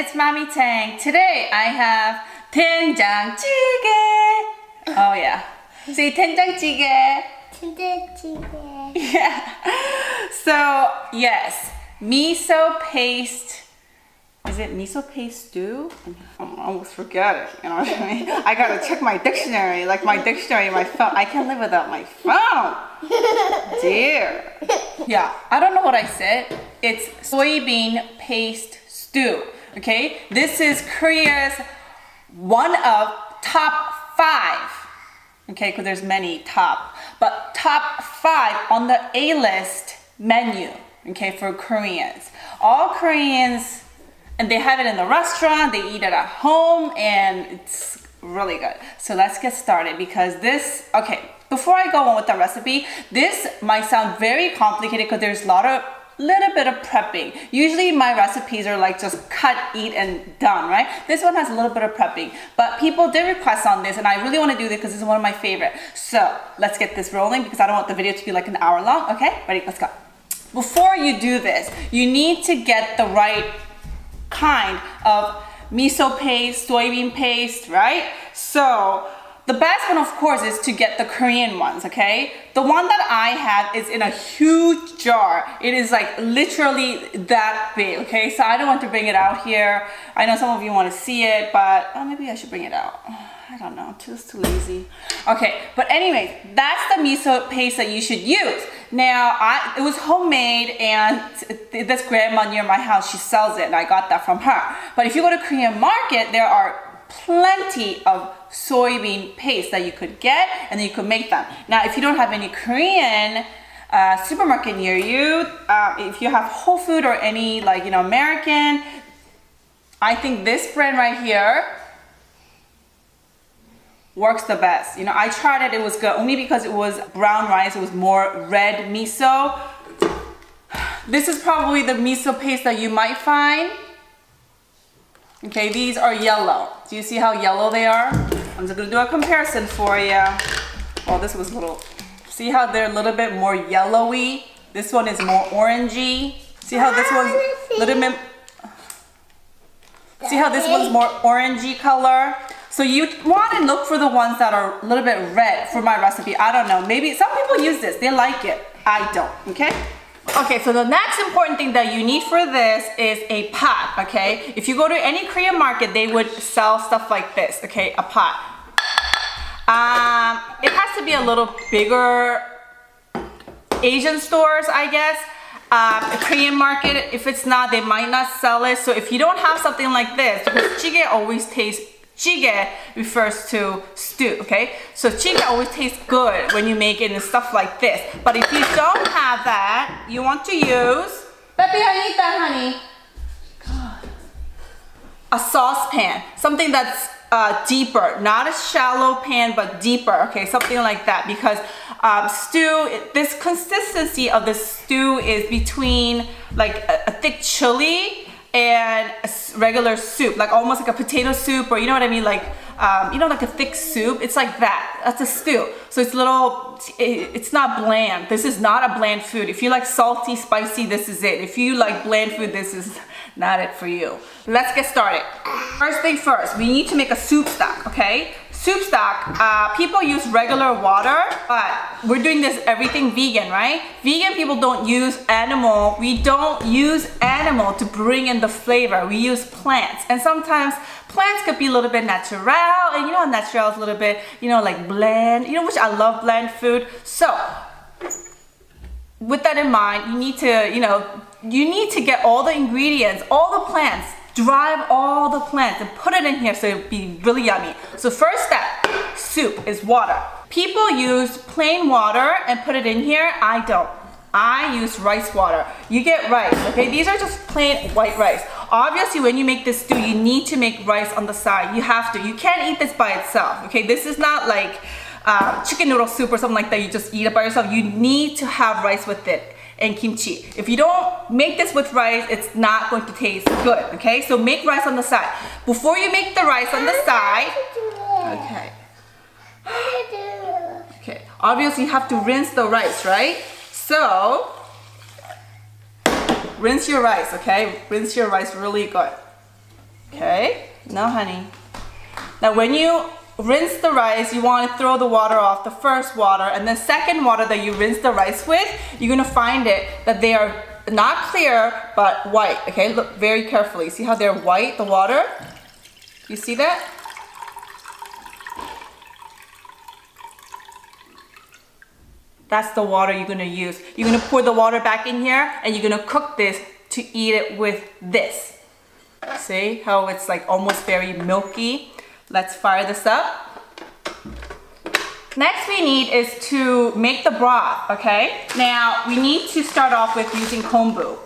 it's Mommy Tang. Today I have 된장 찌개. Oh yeah. See, 된장 찌개. Yeah. So, yes, miso paste. Is it miso paste stew? I almost forget it. You know what I mean? I gotta check my dictionary. Like my dictionary, my phone. I can't live without my phone. Dear. Yeah, I don't know what I said. It's soybean paste stew. Okay, this is Korea's one of top 5. Okay, because there's many top, but top 5 on the A-list menu. Okay, for Koreans. All Koreans, and they have it in the restaurant. They eat it at home, and it's really good. So let's get started because this. Okay, before I go on with the recipe, this might sound very complicated because there's little bit of prepping. Usually my recipes are like just cut, eat, and done, right? This one has a little bit of prepping, but people did request on this, and I really want to do this because this is one of my favorite. So let's get this rolling because I don't want the video to be like an hour long. Okay, ready? Let's go. Before you do this, you need to get the right kind of miso paste, soybean paste, right? So the best one, of course, is to get the Korean ones, okay? The one that I have is in a huge jar. It is like literally that big, okay? So I don't want to bring it out here. I know some of you want to see it, but maybe I should bring it out. I don't know, just too lazy. Okay, but anyways, that's the miso paste that you should use. Now, it was homemade, and this grandma near my house, she sells it, and I got that from her. But if you go to Korean market, there are plenty of soybean paste that you could get, and then you could make them. Now, if you don't have any Korean supermarket near you, if you have Whole Food or any American, I think this brand right here works the best. I tried it, it was good only because it was brown rice, it was more red miso. This is probably the miso paste that you might find. Okay, these are yellow. Do you see how yellow they are? I'm just gonna do a comparison for you. Oh, this was see how they're a little bit more yellowy? This one is more orangey. See how this one's a little bit, see how this one's more orangey color? So you want to look for the ones that are a little bit red for my recipe. I don't know, maybe some people use this, they like it. I don't, okay? Okay, so the next important thing that you need for this is a pot, okay? If you go to any Korean market, they would sell stuff like this, okay? A pot. It has to be a little bigger. Asian stores, I guess. A Korean market, if it's not, they might not sell it. So if you don't have something like this, because jjigae always tastes, jjigae refers to stew, okay? So jjigae always tastes good when you make it and stuff like this. But if you don't have that, you want to use, Peppy, I need that, honey. God. A saucepan, something that's deeper, not a shallow pan, but deeper, okay? Something like that, because stew, this consistency of the stew is between like a thick chili and a regular soup, like almost like a potato soup, or you know what I mean, like like a thick soup. It's like that. That's a stew. So it's not bland. This is not a bland food. If you like salty, spicy, this is it. If you like bland food, this is not it for you. Let's get started. First thing first, we need to make a soup stock, okay? Soup stock, people use regular water, but we're doing this everything vegan, right? Vegan people don't use animal. We don't use animal to bring in the flavor. We use plants. And sometimes plants could be a little bit natural, and natural is a little bit, like bland, which I love bland food. So, with that in mind, you need to get all the ingredients, all the plants, drive all the plants and put it in here so it'll be really yummy. So first step, soup is water. People use plain water and put it in here. I don't. I use rice water. You get rice, okay? These are just plain white rice. Obviously, when you make this stew, you need to make rice on the side. You have to. You can't eat this by itself, okay? This is not like chicken noodle soup or something like that. You just eat it by yourself. You need to have rice with it. And kimchi. If you don't make this with rice, it's not going to taste good, okay? So make rice on the side. Before you make the rice on the side, okay, obviously you have to rinse the rice, right? So, rinse your rice, okay? Rinse your rice really good. Okay, no honey. Now when you rinse the rice, you want to throw the water off, the first water, and the second water that you rinse the rice with, you're gonna find it that they are not clear, but white, okay? Look very carefully. See how they're white, the water? You see that? That's the water you're gonna use. You're gonna pour the water back in here and you're gonna cook this to eat it with this. See how it's like almost very milky? Let's fire this up. Next we need is to make the broth, okay? Now we need to start off with using kombu.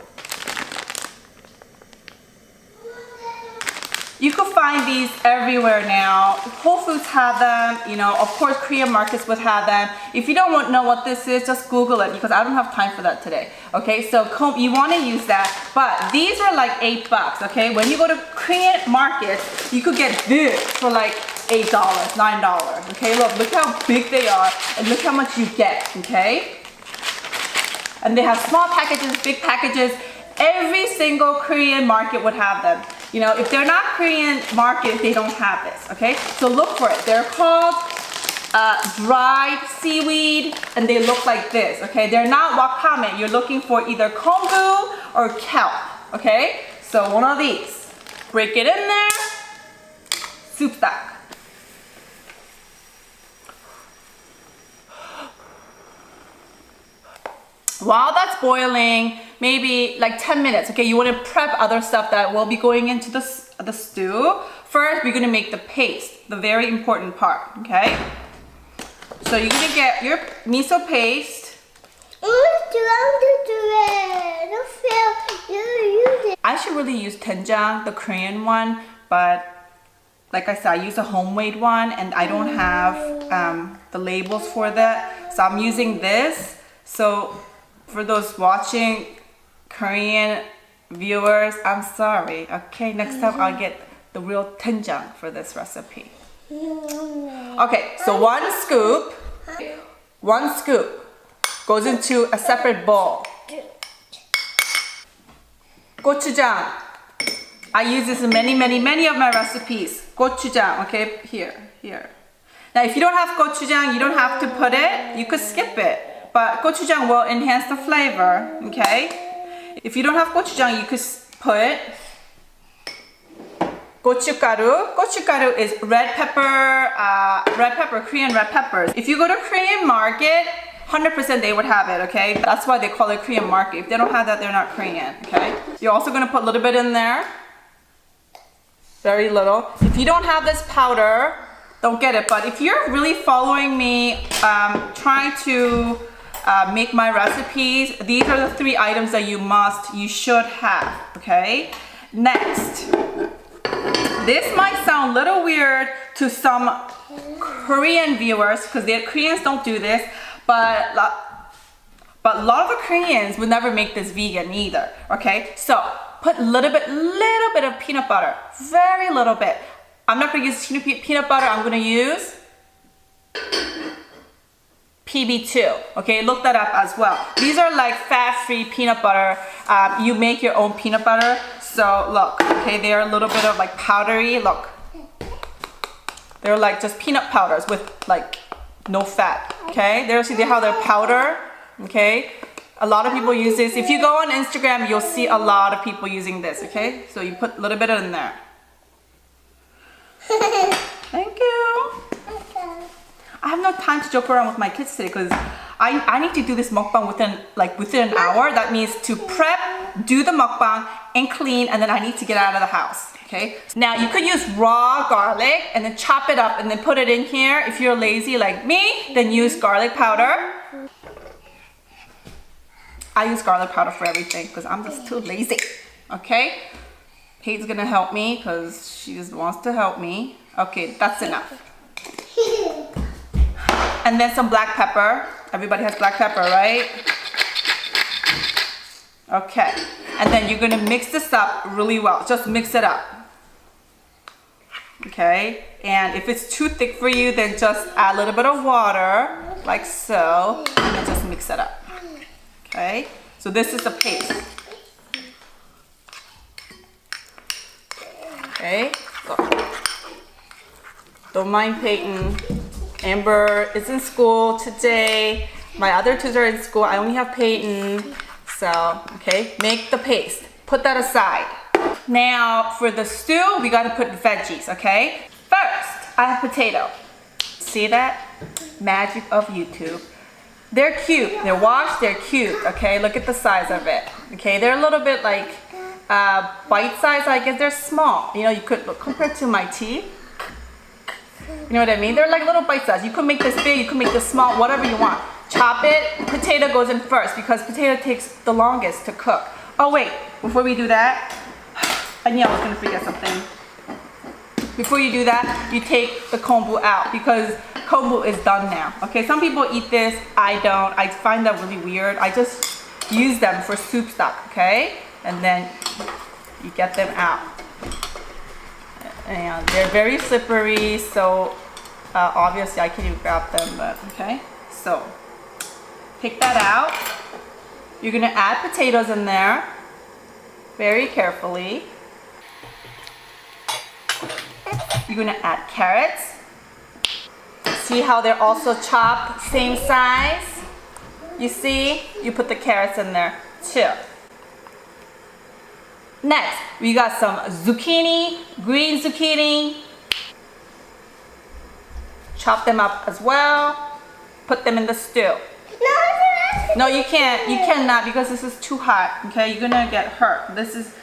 You can find these everywhere now. Whole Foods have them, you know, of course Korean markets would have them. If you don't know what this is, just Google it because I don't have time for that today. Okay, so you want to use that, but these are like $8, okay? When you go to Korean markets, you could get this for like $8, $9, okay? Look how big they are and look how much you get, okay? And they have small packages, big packages. Every single Korean market would have them. You know, if they're not Korean market, they don't have this, okay? So look for it. They're called dried seaweed, and they look like this, okay? They're not wakame. You're looking for either kombu or kelp, okay? So one of these. Break it in there. Soup stock. While that's boiling, maybe like 10 minutes, okay? You want to prep other stuff that will be going into the stew. First, we're going to make the paste, the very important part, okay? So you're going to get your miso paste. I should really use doenjang, the Korean one, but like I said, I use a homemade one and I don't have the labels for that. So I'm using this. So for those watching Korean viewers, I'm sorry. Okay, next time I'll get the real doenjang for this recipe. Okay, so one scoop goes into a separate bowl. Gochujang. I use this in many of my recipes. Gochujang, okay, here. Now if you don't have gochujang, you don't have to put it, you could skip it. But gochujang will enhance the flavor, okay? If you don't have gochujang, you could put gochugaru. Gochugaru is red pepper, Korean red peppers. If you go to Korean market, 100% they would have it, okay? That's why they call it Korean market. If they don't have that, they're not Korean, okay? You're also gonna put a little bit in there. Very little. If you don't have this powder, don't get it. But if you're really following me, trying to make my recipes, these are the 3 items that you should have, okay? Next, this might sound a little weird to some Korean viewers because Koreans don't do this, but a lot of the Koreans would never make this vegan either, okay? So put a little bit of peanut butter, very little bit. I'm not gonna use peanut butter, I'm gonna use PB2, okay? Look that up as well. These are like fat-free peanut butter. You make your own peanut butter. So look, okay, they're a little bit of like powdery, look. They're like just peanut powders with like no fat, okay? See how they're powder, okay? A lot of people use this. If you go on Instagram, you'll see a lot of people using this, okay? So you put a little bit in there. Thank you. I have no time to joke around with my kids today because I need to do this mukbang within an hour. That means to prep, do the mukbang, and clean, and then I need to get out of the house, okay? Now you could use raw garlic and then chop it up and then put it in here. If you're lazy like me, then use garlic powder. I use garlic powder for everything because I'm just too lazy, okay? Kate's gonna help me because she just wants to help me. Okay, that's enough. And then some black pepper. Everybody has black pepper, right? Okay. And then you're gonna mix this up really well. Just mix it up. Okay? And if it's too thick for you, then just add a little bit of water, like so, and then just mix it up. Okay? So this is the paste. Okay, go. Don't mind Peyton. Amber is in school today. My other two are in school. I only have Peyton. So, okay, make the paste. Put that aside. Now, for the stew, we gotta put veggies, okay? First, I have potato. See that? Magic of YouTube. They're cute. They're washed, they're cute, okay? Look at the size of it. Okay, they're a little bit like bite size, I guess. They're small. You know, you could look compared to my teeth. You know what I mean? They're like little bite size. You could make this big, you could make this small, whatever you want. Chop it. Potato goes in first because potato takes the longest to cook. Oh wait, before we do that, I knew I was gonna forget something. Before you do that, you take the kombu out because kombu is done now. Okay, some people eat this, I don't. I find that really weird. I just use them for soup stock, okay? And then you get them out. And they're very slippery, so obviously I can't even grab them, but okay. So, take that out. You're gonna add potatoes in there, very carefully. You're gonna add carrots. See how they're also chopped, same size? You see? You put the carrots in there too. Next, we got some zucchini, green zucchini. Chop them up as well. Put them in the stew. No, you can't. You cannot because this is too hot. Okay, you're gonna get hurt. This is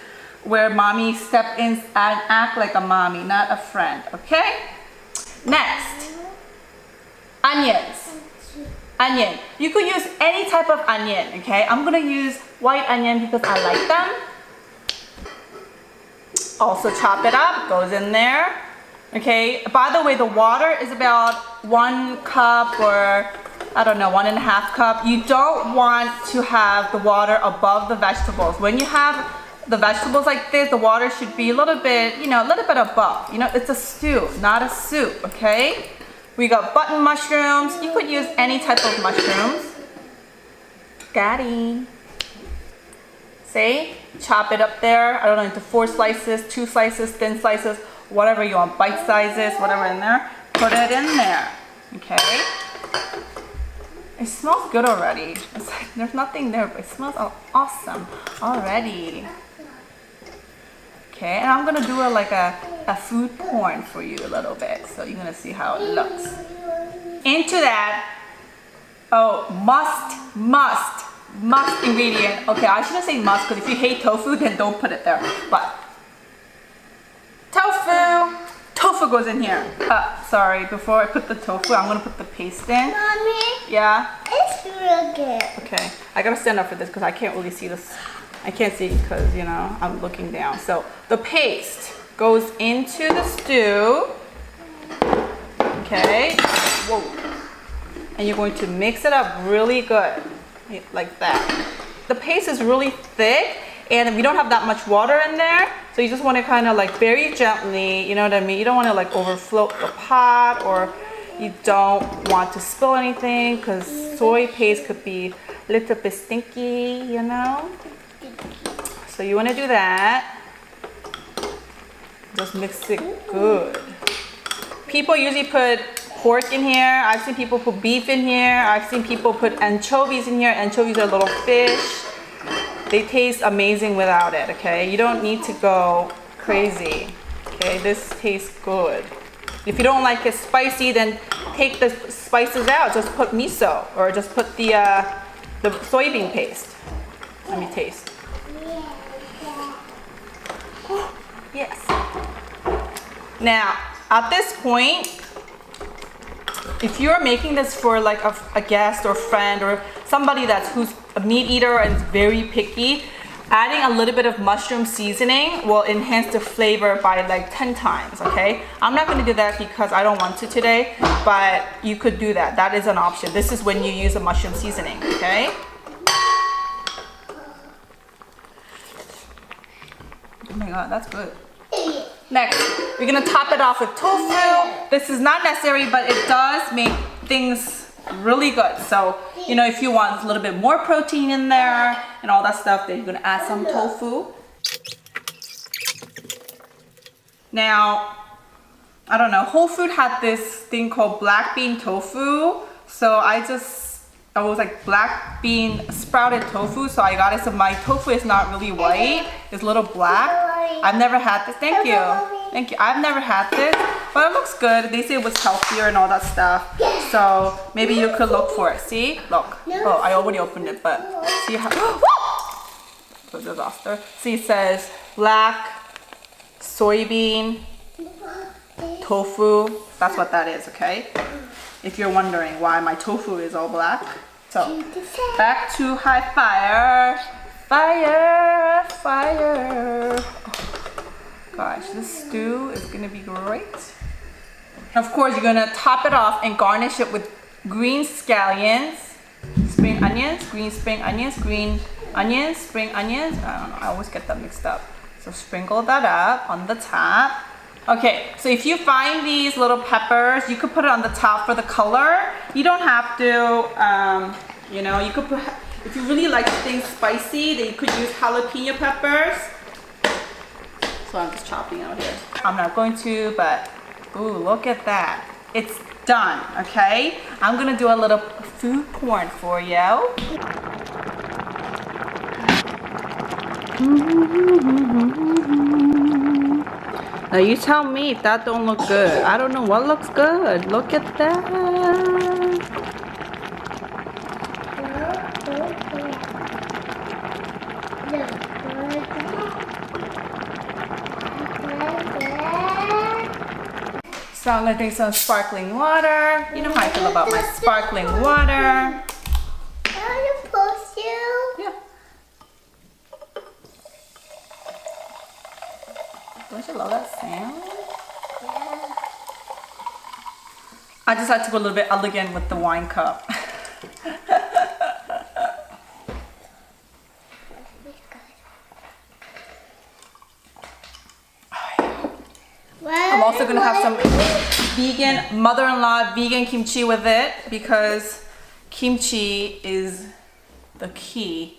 where mommy step in and act like a mommy, not a friend. Okay. Next, onions. Onion. You could use any type of onion. Okay, I'm gonna use white onion because I like them. Also chop it up. Goes in there. Okay. By the way, the water is about 1 cup or I don't know, 1.5 cup. You don't want to have the water above the vegetables. When you have the vegetables like this, the water should be a little bit, you know, a little bit above. You know, it's a stew, not a soup, okay? We got button mushrooms. You could use any type of mushrooms. Got it. See? Chop it up there. I don't know, into 4 slices, 2 slices, thin slices, whatever you want, bite sizes, whatever in there. Put it in there, okay? It smells good already. It's like there's nothing there, but it smells awesome already. Okay, and I'm gonna do a food porn for you a little bit, so you're gonna see how it looks. Into that, oh, must ingredient. Okay, I shouldn't say must because if you hate tofu, then don't put it there. But tofu. Tofu goes in here. Sorry, before I put the tofu, I'm gonna put the paste in. Mommy? Yeah? It's real good. Okay, I gotta stand up for this because I can't really see this. I can't see because, you know, I'm looking down. So the paste goes into the stew. Okay, whoa. And you're going to mix it up really good, like that. The paste is really thick and we don't have that much water in there. So you just want to kind of like very gently, you know what I mean? You don't want to like overflow the pot or you don't want to spill anything because soy paste could be a little bit stinky, you know? So you want to do that. Just mix it good. People usually put pork in here. I've seen people put beef in here. I've seen people put anchovies in here. Anchovies are little fish. They taste amazing without it, okay? You don't need to go crazy, okay? This tastes good. If you don't like it spicy, then take the spices out. Just put miso or just put the soybean paste. Let me taste. Yes. Now, at this point, if you're making this for like a guest or friend or somebody who's a meat eater and is very picky, adding a little bit of mushroom seasoning will enhance the flavor by like 10 times, okay? I'm not gonna do that because I don't want to today, but you could do that. That is an option. This is when you use a mushroom seasoning, okay? Oh my God, that's good. Next, we're gonna top it off with tofu. This is not necessary, but it does make things really good. So, you know, if you want a little bit more protein in there and all that stuff, then you're gonna add some tofu. Now, I don't know, Whole Food had this thing called black bean tofu. So I was like black bean sprouted tofu. So I got it. So my tofu is not really white. It's a little black. I've never had this. Thank you. Thank you. I've never had this, but it looks good. They say it was healthier and all that stuff. So maybe you could look for it. See? Look. Oh, I already opened it, but see how... So disaster. See, it says black soybean tofu. That's what that is, okay? If you're wondering why my tofu is all black. So, back to high fire. Fire, fire. Oh, gosh, this stew is gonna be great. Of course, you're gonna top it off and garnish it with green scallions, spring onions, green spring onions, green onions, spring onions. I don't know, I always get that mixed up. So sprinkle that up on the top. Okay, so if you find these little peppers, you could put it on the top for the color. You don't have to, you know, you could put, if you really like things spicy, then you could use jalapeno peppers. So I'm just chopping out here. I'm not going to, but, ooh, look at that. It's done, okay? I'm gonna do a little food porn for you. Now you tell me if that don't look good. I don't know what looks good. Look at that. So I'm gonna drink some sparkling water. You know how I feel about my sparkling water. Yeah. Don't you love that sound? Yeah. I just had to go a little bit elegant with the wine cup. I'm also gonna have some vegan, mother-in-law vegan kimchi with it because kimchi is the key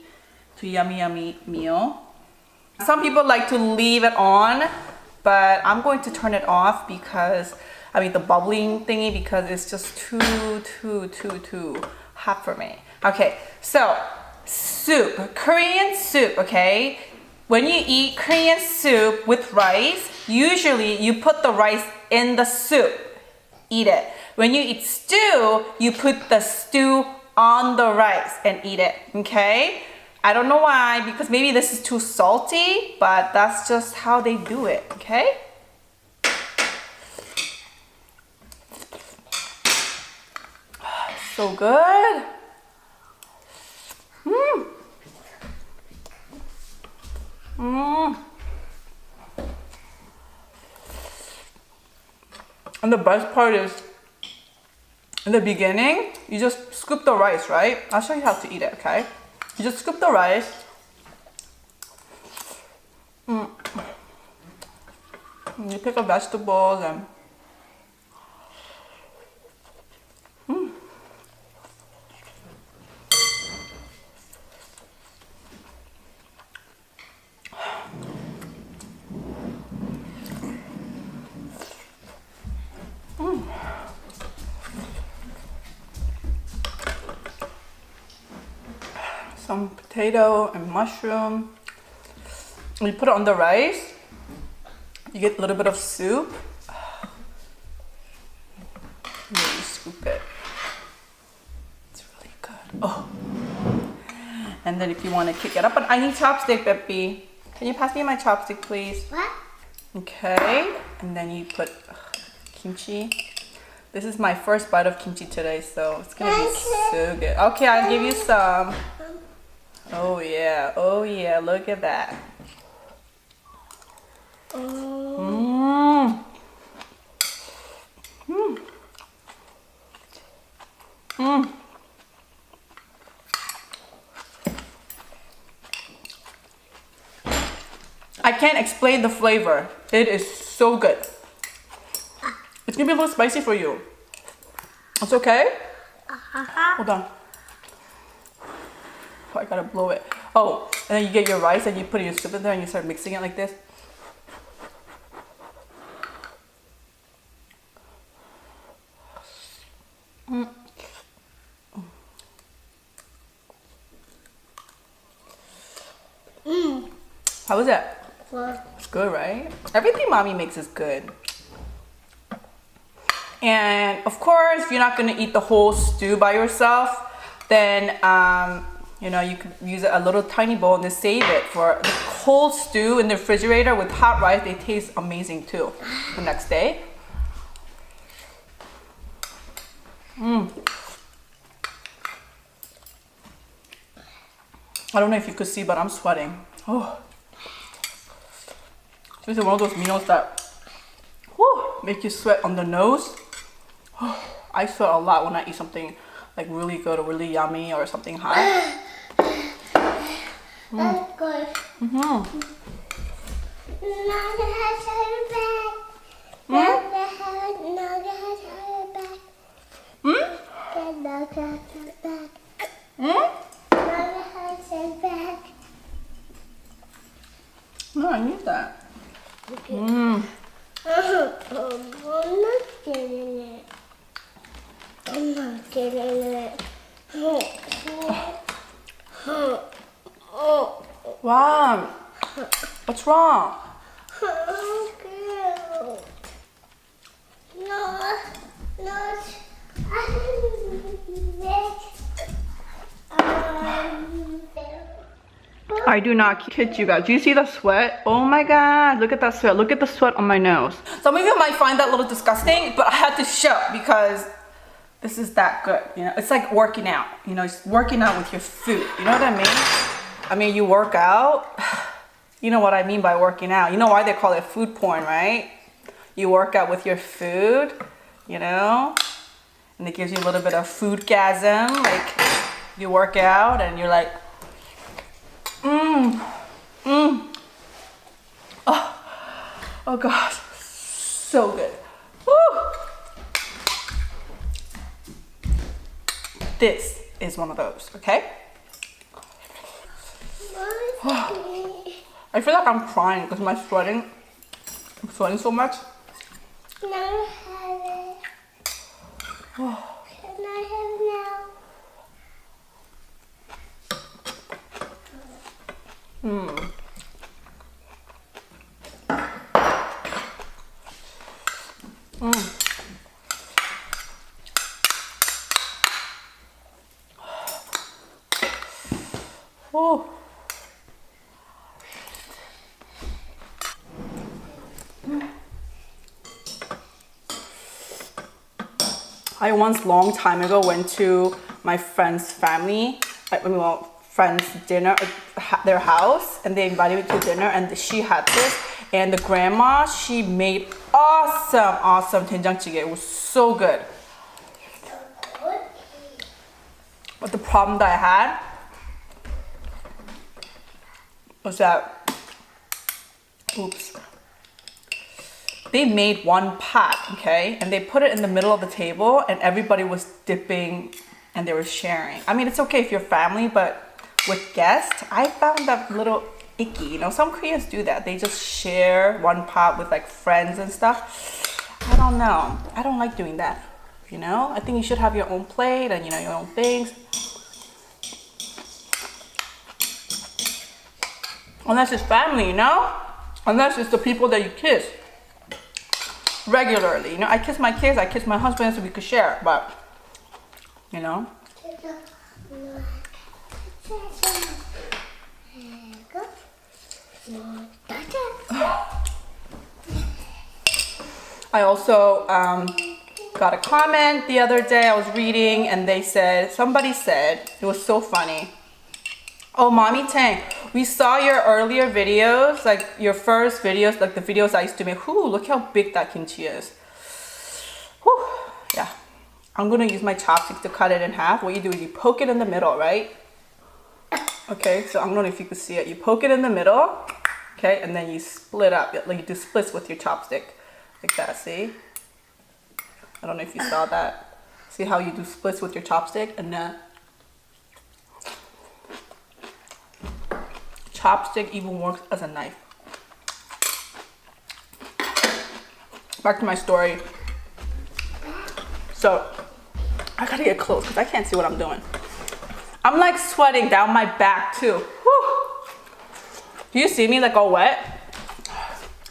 to yummy, yummy meal. Some people like to leave it on, but I'm going to turn it off because, I mean the bubbling thingy, because it's just too hot for me. Okay, so soup, Korean soup, okay? When you eat Korean soup with rice, usually you put the rice in the soup, eat it. When you eat stew, you put the stew on the rice and eat it, okay? I don't know why, because maybe this is too salty, but that's just how they do it, okay? So good. Mmm. Mmm. And the best part is, in the beginning, you just scoop the rice, right? I'll show you how to eat it, okay? You just scoop the rice. You pick up vegetables and some potato and mushroom. You put it on the rice. You get a little bit of soup. And then you scoop it. It's really good. Oh. And then if you want to kick it up, but I need chopstick, Peppy. Can you pass me my chopstick, please? What? Okay. And then you put kimchi. This is my first bite of kimchi today, so it's gonna be so good. Okay, I'll give you some. Oh yeah, look at that. Mmm. Mmm. Mmm. I can't explain the flavor. It is so good. It's gonna be a little spicy for you. It's okay? Hold on. Oh, I gotta blow it. Oh, and then you get your rice and you put your soup in there and you start mixing it like this. How was it? Good. It's good, right? Everything mommy makes is good. And of course, if you're not gonna eat the whole stew by yourself, then you know, you could use a little tiny bowl and then save it for the cold stew in the refrigerator with hot rice. They taste amazing too the next day. I don't know if you could see, but I'm sweating. Oh, this is one of those meals that make you sweat on the nose. I sweat a lot when I eat something like really good or really yummy or something hot. That's good. No, I need that. I'm not getting it. I'm not getting it. Wow. What's wrong? I do not kid you guys. Do you see the sweat? Oh my god, look at that sweat. Look at the sweat on my nose. Some of you might find that a little disgusting, but I had to show because this is that good. You know, it's like working out. You know, it's working out with your food. You know what I mean? I mean, you work out. You know what I mean by working out. You know why they call it food porn, right? You work out with your food, you know? And it gives you a little bit of foodgasm. Like, you work out and you're like, Oh gosh, so good. Woo! This is one of those, okay? I feel like I'm crying because I'm sweating so much. Can I have it? Can I have it now? Oh. I once, long time ago, went to my friend's family, friend's dinner, their house, and they invited me to dinner, and she had this, and the grandma, she made awesome 된장찌개. It was so good. But the problem that I had was that, they made one pot, okay? And they put it in the middle of the table and everybody was dipping and they were sharing. I mean, it's okay if you're family, but with guests, I found that a little icky. You know, some Koreans do that. They just share one pot with like friends and stuff. I don't know. I don't like doing that. You know, I think you should have your own plate and, you know, your own things. Unless it's family, you know? Unless it's the people that you kiss regularly. You know, I kiss my kids, I kiss my husband so we could share, but, you know? I also got a comment the other day. I was reading and they said, somebody said, it was so funny. Oh, Mommy Tang, we saw your earlier videos, like your first videos, like the videos I used to make. Ooh, look how big that kimchi is. Whew, yeah. I'm gonna use my chopstick to cut it in half. What you do is you poke it in the middle, right? Okay, so I don't know if you can see it. You poke it in the middle, okay, and then you split up. Like you do splits with your chopstick, like that, see? I don't know if you saw that. See how you do splits with your chopstick and then chopstick even works as a knife. Back to my story. So I gotta get close because I can't see what I'm doing. I'm like sweating down my back too. Whew. Do you see me like all wet?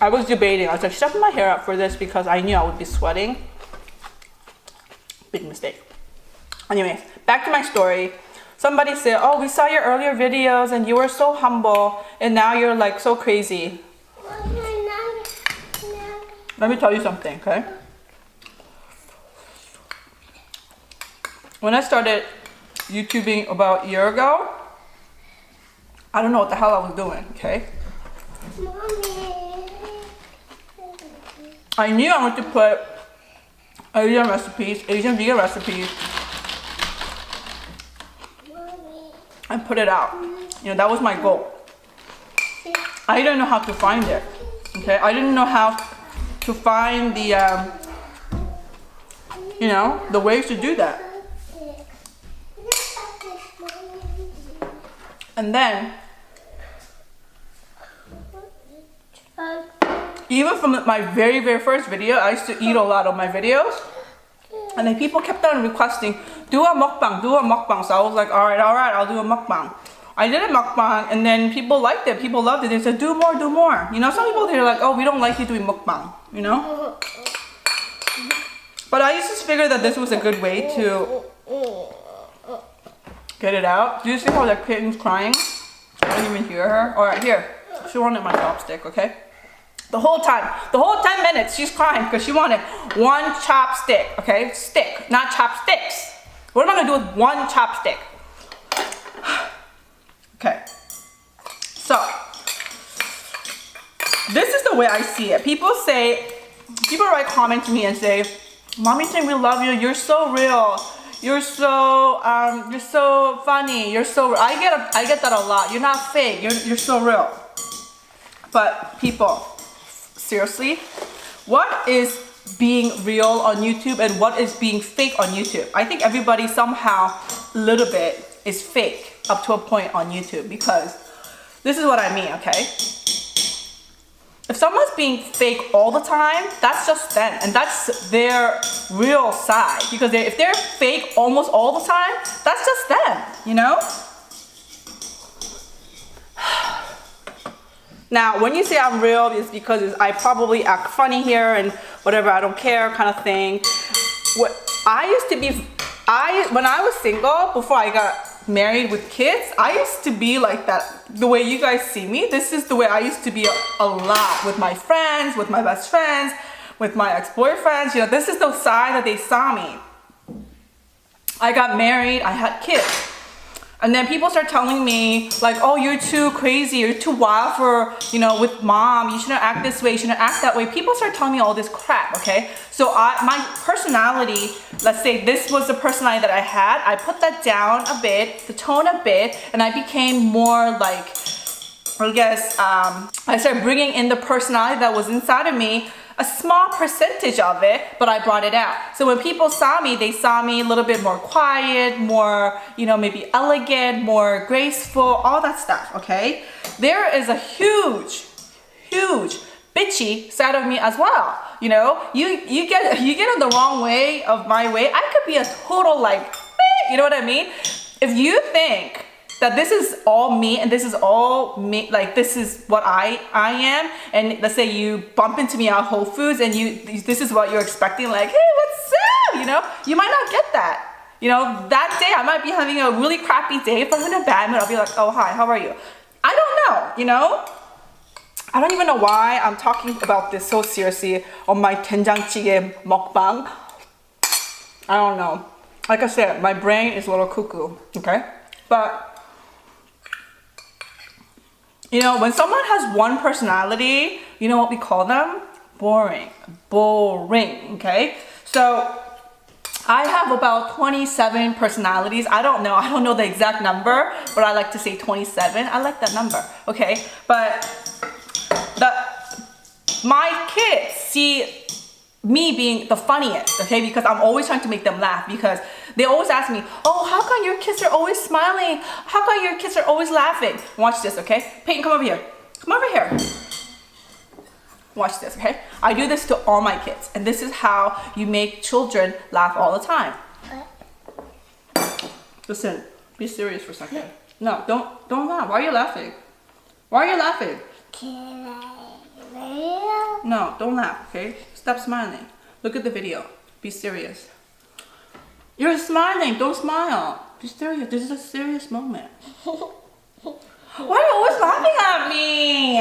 I was debating. I was like, should I put my hair up for this because I knew I would be sweating. Big mistake. Anyways, back to my story. Somebody said, oh, we saw your earlier videos and you were so humble and now you're like so crazy. Let me tell you something, okay? When I started YouTubing about a year ago, I don't know what the hell I was doing, okay? I knew I wanted to put Asian recipes, Asian vegan recipes, and put it out. You know, that was my goal. I didn't know how to find it, okay? I didn't know how to find the, you know, the ways to do that. And then, even from my very, very first video, I used to eat a lot of my videos. And then people kept on requesting, do a mukbang, do a mukbang. So I was like, all right, I'll do a mukbang. I did a mukbang and then people liked it, people loved it. They said, do more, do more. You know, some people, they're like, oh, we don't like you doing mukbang, you know? But I used to figure that this was a good way to get it out. Do you see how the kitten's crying? I don't even hear her. All right, here. She wanted my chopstick, okay? The whole 10 minutes, she's crying because she wanted one chopstick, okay? Stick, not chopsticks. What am I gonna do with one chopstick? Okay. So, this is the way I see it. People write comments to me and say, Mommy Ting, we love you. You're so real. You're so funny. You're so. I get that a lot. You're not fake. You're so real. But people, seriously, what is being real on YouTube and what is being fake on YouTube? I think everybody somehow a little bit is fake up to a point on YouTube because this is what I mean. Okay. If someone's being fake all the time, that's just them, and that's their real side. Because if they're fake almost all the time, that's just them, you know? Now, when you say I'm real, it's because I probably act funny here and whatever, I don't care kind of thing. What I used to be, when I was single, before I got married with kids, I used to be like that. The way you guys see me, this is the way I used to be a lot with my friends, with my best friends, with my ex-boyfriends. You know, this is the side that they saw me. I got married, I had kids. And then people start telling me like, oh, you're too crazy, you're too wild for, you know, with mom, you shouldn't act this way, you shouldn't act that way. People start telling me all this crap, okay? So my personality, let's say this was the personality that I had, I put that down a bit, the tone a bit, and I became more like, I guess, I started bringing in the personality that was inside of me, a small percentage of it, but I brought it out. So when people saw me, they saw me a little bit more quiet, more, you know, maybe elegant, more graceful, all that stuff, okay? There is a huge, huge bitchy side of me as well. You know, you get in the wrong way of my way, I could be a total like, you know what I mean? If you think that this is all me and this is all me, like this is what I am, and let's say you bump into me at Whole Foods and this is what you're expecting, like, hey, what's up, you know, you might not get that. You know, that day I might be having a really crappy day. If I'm in a bad mood, I'll be like, oh, hi, how are you? I don't know, you know? I don't even know why I'm talking about this so seriously on my JJIGAE mukbang. I don't know. Like I said, my brain is a little cuckoo, okay? But you know, when someone has one personality, you know what we call them? Boring. Boring, okay? So I have about 27 personalities. I don't know the exact number, but I like to say 27. I like that number, okay? But my kids see me being the funniest, okay? Because I'm always trying to make them laugh, because they always ask me, oh, how come your kids are always smiling? How come your kids are always laughing? Watch this, okay? Peyton, come over here. Come over here. Watch this, okay? I do this to all my kids, and this is how you make children laugh all the time. Listen, be serious for a second. No, don't laugh. Why are you laughing? Why are you laughing? Can I? No, don't laugh, okay? Stop smiling. Look at the video. Be serious. You're smiling. Don't smile. Be serious. This is a serious moment. Why are you always laughing at me?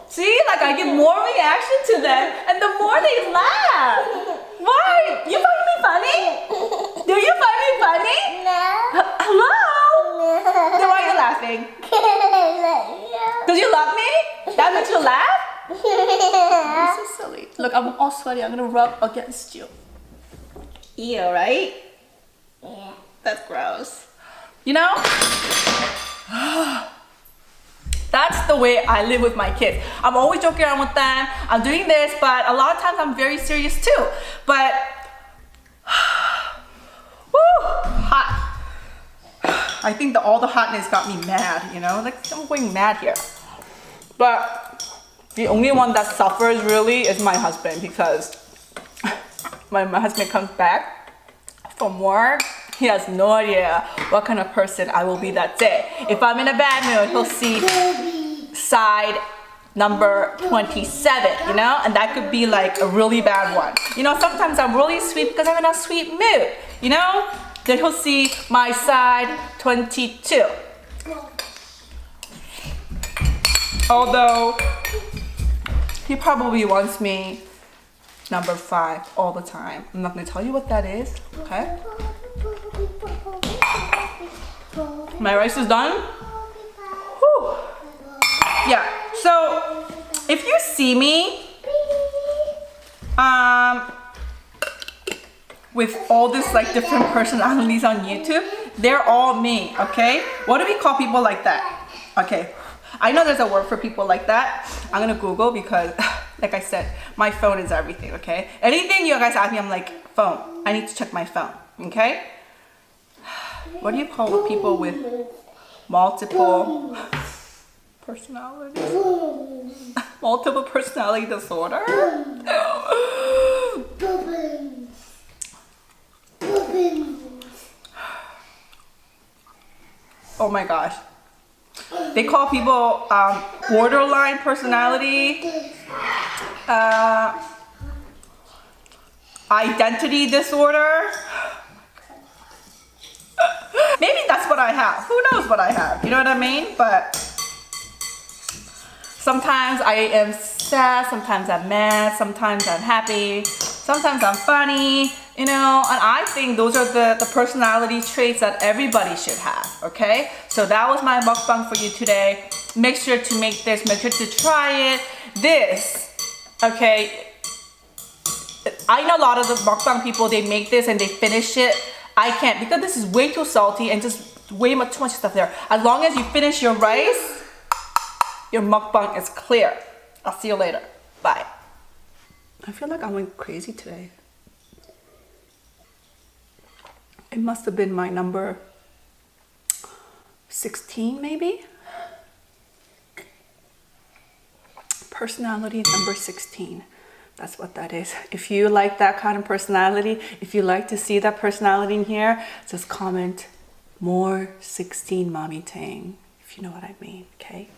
See, like I give more reaction to them and the more they laugh. Why? You find me funny? Do you find me funny? No. Hello? Then why are you laughing? Because you love me? That makes you laugh? You're so silly. Look, I'm all sweaty. I'm gonna rub against you. Ew, right? Yeah. That's gross. You know? That's the way I live with my kids. I'm always joking around with them. I'm doing this, but a lot of times I'm very serious too. But, woo, hot. I think all the hotness got me mad, you know? Like, I'm going mad here. But the only one that suffers really is my husband, because when my husband comes back from work, he has no idea what kind of person I will be that day. If I'm in a bad mood, he'll see side number 27, you know? And that could be like a really bad one. You know, sometimes I'm really sweet because I'm in a sweet mood, you know? Then he'll see my side 22. Although, he probably wants me number 5 all the time. I'm not gonna tell you what that is, okay? My rice is done. Whew. Yeah, so if you see me with all this like different personalities on YouTube, they're all me, okay? What do we call people like that? Okay, I know there's a word for people like that. I'm gonna Google because like I said, my phone is everything, okay? Anything you guys ask me, I'm like, phone. I need to check my phone, okay? What do you call people with multiple personalities? Multiple personality disorder? Oh my gosh. They call people borderline personality, identity disorder. Maybe that's what I have. Who knows what I have? You know what I mean? But sometimes I am sad, sometimes I'm mad, sometimes I'm happy, sometimes I'm funny, you know, and I think those are the personality traits that everybody should have, okay? So that was my mukbang for you today. Make sure to make this, make sure to try it. This, okay, I know a lot of the mukbang people, they make this and they finish it. I can't, because this is way too salty and just way too much stuff there. As long as you finish your rice, your mukbang is clear. I'll see you later. Bye. I feel like I went crazy today. It must have been my number 16 maybe? Personality number 16. That's what that is. If you like that kind of personality, if you like to see that personality in here, just comment more 16 Mommy Tang, if you know what I mean, okay?